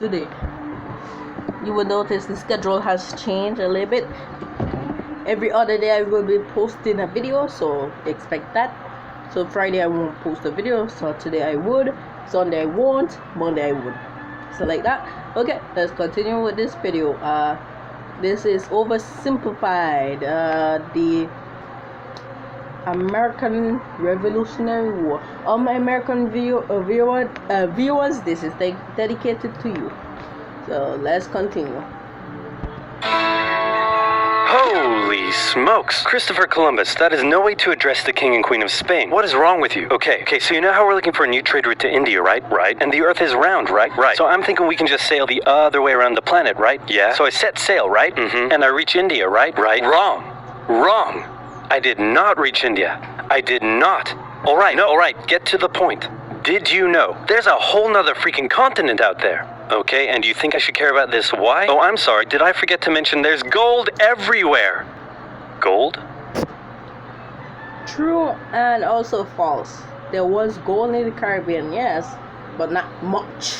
today. You will notice the schedule has changed a little bit. Every other day I will be posting a video, so expect that. So Friday I won't post a video, Saturday I would, Sunday I won't, Monday I would. So like that. Okay, let's continue with this video. This is oversimplified. The American Revolutionary War. All my American viewers, this is dedicated to you. So let's continue. Holy smokes! Christopher Columbus, that is no way to address the King and Queen of Spain. What is wrong with you? Okay, so you know how we're looking for a new trade route to India, right? Right. And the Earth is round, right? Right. So I'm thinking we can just sail the other way around the planet, right? Yeah. So I set sail, right? Mm-hmm. And I reach India, right? Right. Wrong. I did not reach India. I did not. Alright, get to the point. Did you know there's a whole nother freaking continent out there? Okay, and you think I should care about this? Why? Oh, I'm sorry, did I forget to mention there's gold everywhere? Gold? True and also false. There was gold in the Caribbean, yes, but not much.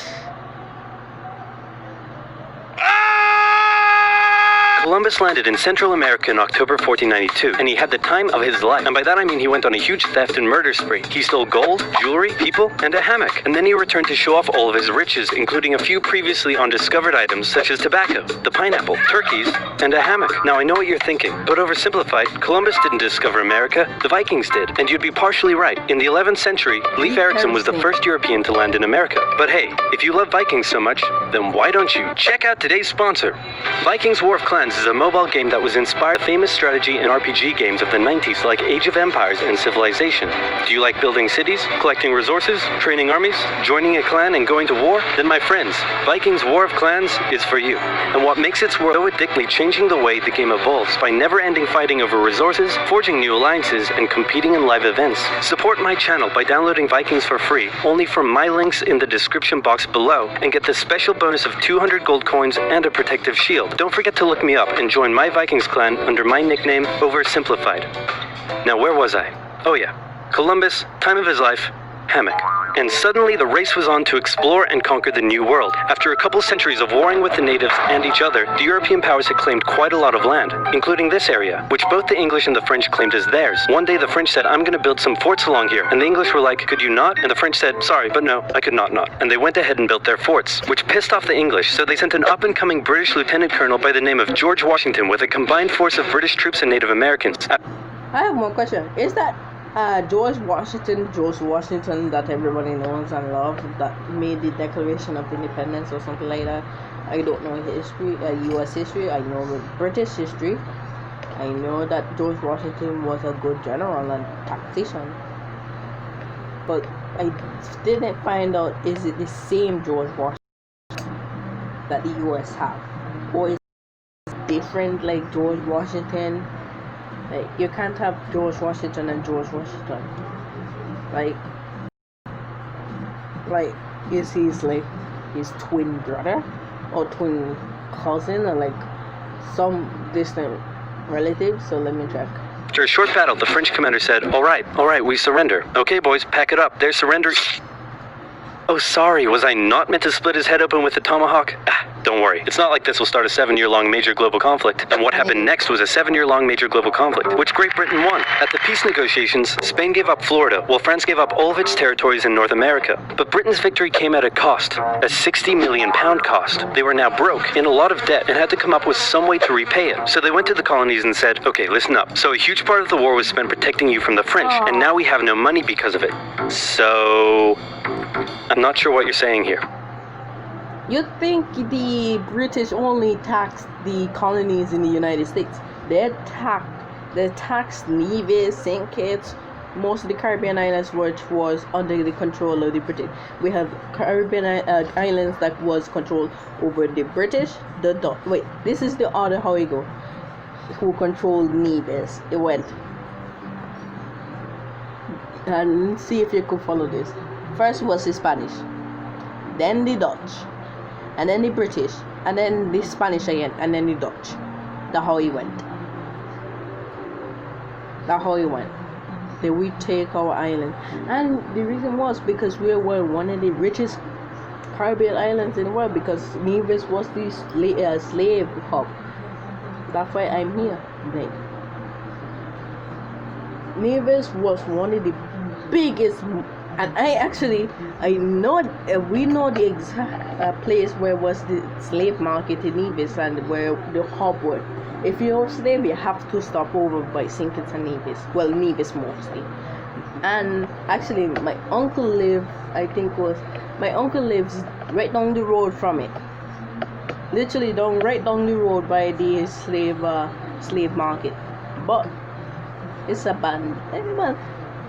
Columbus landed in Central America in October 1492, and he had the time of his life. And by that I mean he went on a huge theft and murder spree. He stole gold, jewelry, people, and a hammock. And then he returned to show off all of his riches, including a few previously undiscovered items such as tobacco, the pineapple, turkeys, and a hammock. Now I know what you're thinking, but oversimplified, Columbus didn't discover America, the Vikings did. And you'd be partially right. In the 11th century, Leif Erikson was the first European to land in America. But hey, if you love Vikings so much, then why don't you check out today's sponsor? Vikings War of Clans is a mobile game that was inspired by famous strategy and RPG games of the 90s like Age of Empires and Civilization. Do you like building cities, collecting resources, training armies, joining a clan and going to war? Then my friends, Vikings War of Clans is for you. And what makes its world so addictively changing the way the game evolves by never-ending fighting over resources, forging new alliances, and competing in live events. Support my channel by downloading Vikings for free, only from my links in the description box below, and get the special bonus of 200 gold coins and a protective shield. Don't forget to look me up and join my Vikings clan under my nickname, Oversimplified. Now where was I? Oh yeah, Columbus, time of his life, hammock. And suddenly the race was on to explore and conquer the new world. After a couple centuries of warring with the natives and each other, the European powers had claimed quite a lot of land, including this area, which both the English and the French claimed as theirs. One day the French said, I'm gonna build some forts along here. And the English were like, could you not? And the French said, sorry, but no, I could not. And they went ahead and built their forts, which pissed off the English, so they sent an up-and-coming British lieutenant colonel by the name of George Washington with a combined force of British troops and Native Americans. I have one question. Is that George Washington that everybody knows and loves, that made the Declaration of Independence or something like that? I don't know history, U.S. history. I know British history. I know that George Washington was a good general and tactician, but I didn't find out, is it the same George Washington that the U.S. have, or is it different, like George Washington? Like, you can't have George Washington and George Washington. Like is he's like his twin brother or twin cousin or like some distant relative? So let me check. After a short battle, the French commander said, all right, we surrender. Okay, boys, pack it up. They're surrendering. Oh, sorry, was I not meant to split his head open with a tomahawk? Don't worry, it's not like this will start a 7-year-long major global conflict. And what happened next was a 7-year-long major global conflict, which Great Britain won. At the peace negotiations, Spain gave up Florida, while France gave up all of its territories in North America. But Britain's victory came at a cost, a £60 million cost. They were now broke, in a lot of debt, and had to come up with some way to repay it. So they went to the colonies and said, okay, listen up. So a huge part of the war was spent protecting you from the French, and now we have no money because of it. So I'm not sure what you're saying here. You think the British only taxed the colonies in the United States? They taxed Nevis, St. Kitts, most of the Caribbean islands, which was under the control of the British. We have Caribbean islands that was controlled over the British, the Dutch. Wait, this is the order how it go. Who controlled Nevis? It went. And see if you could follow this. First was the Spanish, then the Dutch, and then the British, and then the Spanish again, and then the Dutch. That's how it went. Then we take our island, and the reason was because we were one of the richest Caribbean islands in the world because Nevis was the slave hub. That's why I'm here. Like, Nevis was one of the biggest, and I know we know the exact place where was the slave market in Nevis and where the hub was. If you're a slave, you have to stop over by St. Kitts and Nevis. Well, Nevis mostly. And actually, my uncle lives right down the road from it. Literally right down the road by the slave market. But it's abandoned.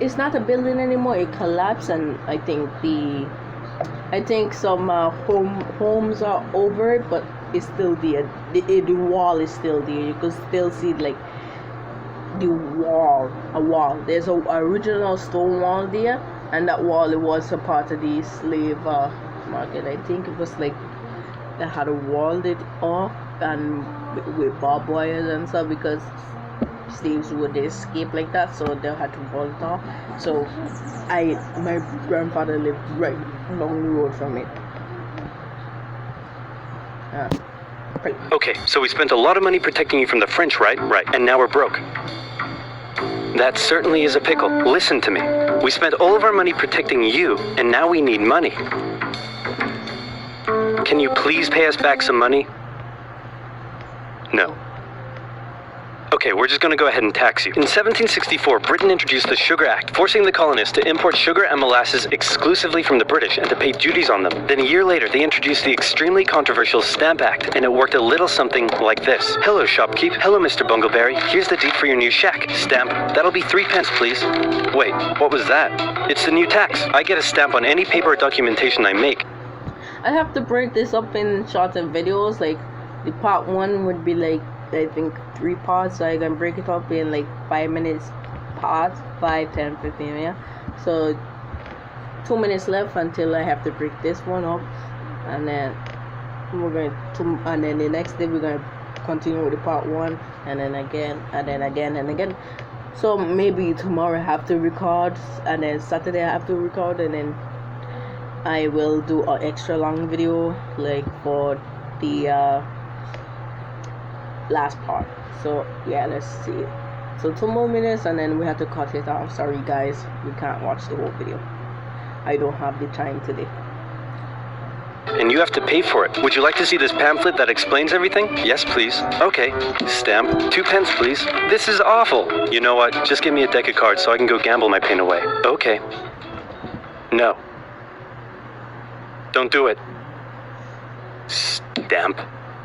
It's not a building anymore. It collapsed, and I think some homes are over it, but it's still there. The wall is still there. You can still see like a wall. There's a original stone wall there, and that wall, it was a part of the slave market. I think it was like they had walled it off and with barbed wires and stuff because slaves would escape like that, so they had to wall it off. So my grandfather lived right along the road from it. Okay, so we spent a lot of money protecting you from the French, right? Right. And now we're broke. That certainly is a pickle. Listen to me. We spent all of our money protecting you, and now we need money. Can you please pay us back some money? No. Okay, we're just going to go ahead and tax you. In 1764, Britain introduced the Sugar Act, forcing the colonists to import sugar and molasses exclusively from the British and to pay duties on them. Then a year later, they introduced the extremely controversial Stamp Act, and it worked a little something like this. Hello, shopkeep. Hello, Mr. Bungleberry. Here's the deed for your new shack. Stamp. That'll be 3 pence, please. Wait, what was that? It's the new tax. I get a stamp on any paper or documentation I make. I have to break this up in shorts and videos. Like, the part 1 would be like, I think 3 parts, so I can break it up in like 5 minutes parts, 5, 10, 15, yeah. So 2 minutes left until I have to break this one up, and then and then the next day we're gonna continue with the part 1, and then again, and then again and again. So maybe tomorrow I have to record, and then Saturday I have to record, and then I will do an extra long video like for the last part. So yeah, let's see. So 2 more minutes and then we have to cut it off. Sorry guys, we can't watch the whole video. I don't have the time today. And you have to pay for it. Would you like to see this pamphlet that explains everything? Yes, please. Okay. Stamp. 2 pence, please. This is awful. You know what? Just give me a deck of cards so I can go gamble my pain away. Okay. No. Don't do it. Stamp.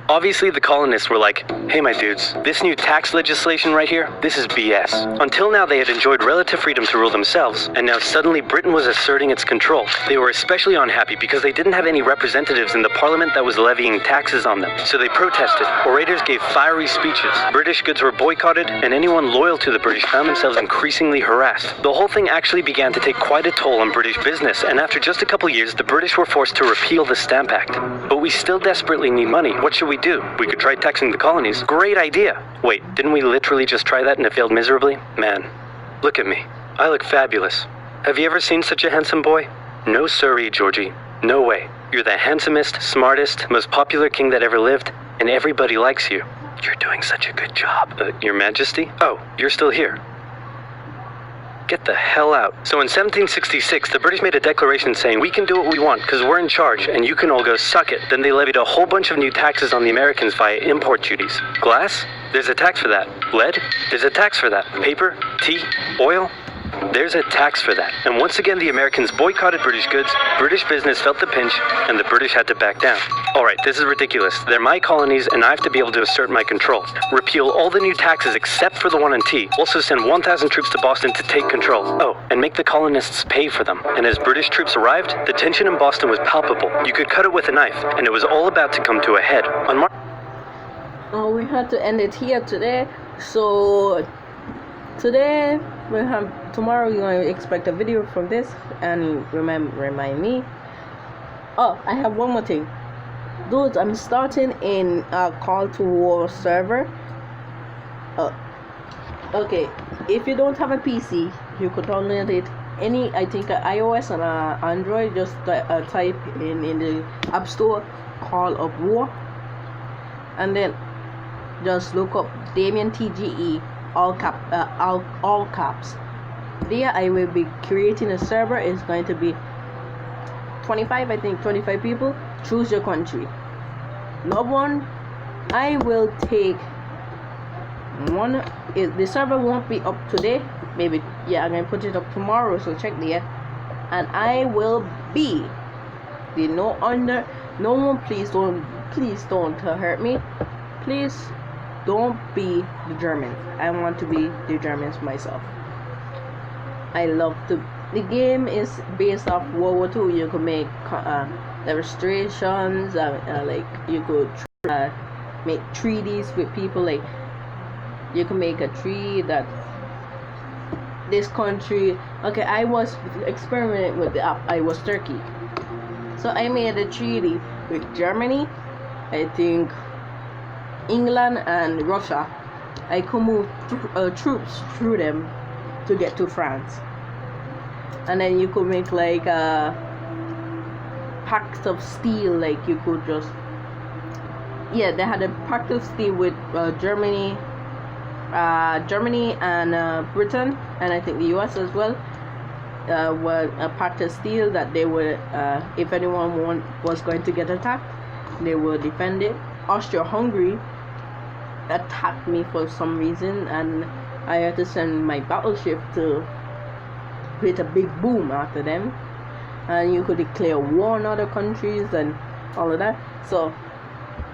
Obviously, the colonists were like, hey, my dudes, this new tax legislation right here, this is BS. Until now, they had enjoyed relative freedom to rule themselves, and now suddenly Britain was asserting its control. They were especially unhappy because they didn't have any representatives in the parliament that was levying taxes on them. So they protested. Orators gave fiery speeches. British goods were boycotted, and anyone loyal to the British found themselves increasingly harassed. The whole thing actually began to take quite a toll on British business, and after just a couple years, the British were forced to repeal the Stamp Act. But we still desperately need money. What should we do? We could try taxing the colonies. Great idea. Wait, didn't we literally just try that and it failed miserably? Man, look at me. I look fabulous. Have you ever seen such a handsome boy? No siree, Georgie. No way. You're the handsomest, smartest, most popular king that ever lived, and everybody likes you. You're doing such a good job. Your Majesty? Oh, you're still here. Get the hell out. So in 1766, the British made a declaration saying, we can do what we want because we're in charge and you can all go suck it. Then they levied a whole bunch of new taxes on the Americans via import duties. Glass? There's a tax for that. Lead? There's a tax for that. Paper? Tea? Oil? There's a tax for that. And once again, the Americans boycotted British goods, British business felt the pinch, and the British had to back down. Alright, this is ridiculous. They're my colonies, and I have to be able to assert my control. Repeal all the new taxes except for the one on tea. Also send 1,000 troops to Boston to take control. Oh, and make the colonists pay for them. And as British troops arrived, the tension in Boston was palpable. You could cut it with a knife, and it was all about to come to a head. We had to end it here today. So today tomorrow you're going to expect a video from this, and remind me. Oh, I have one more thing, dudes. I'm starting in a call to war server. Okay, if you don't have a PC, you could download it any, I think iOS and Android, just type in the App Store Call of War, and then just look up Damien TGE all caps. There I will be creating a server. It's going to be 25 people. Choose your country. Love one. I will take one. The server won't be up today. Maybe, yeah, I'm gonna put it up tomorrow. So check there. And I will be the no one. Please don't hurt me. Please don't be the Germans. I want to be the Germans myself. I love the game is based off World War II. You could make demonstrations, like you could make treaties with people. Like you can make a tree that this country. Okay, I was experimenting with the app. I was Turkey, so I made a treaty with Germany, I think England and Russia. I could move troops through them to get to France. And then you could make like packs of steel. Like you could just, yeah, they had a pact of steel with Germany and Britain, and I think the US as well. Were a pact of steel that they would, if anyone was going to get attacked, they would defend it. Austria-Hungary attacked me for some reason, and I had to send my battleship to create a big boom after them. And you could declare war on other countries and all of that. So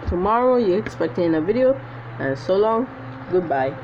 tomorrow you're expecting a video, and so long, goodbye.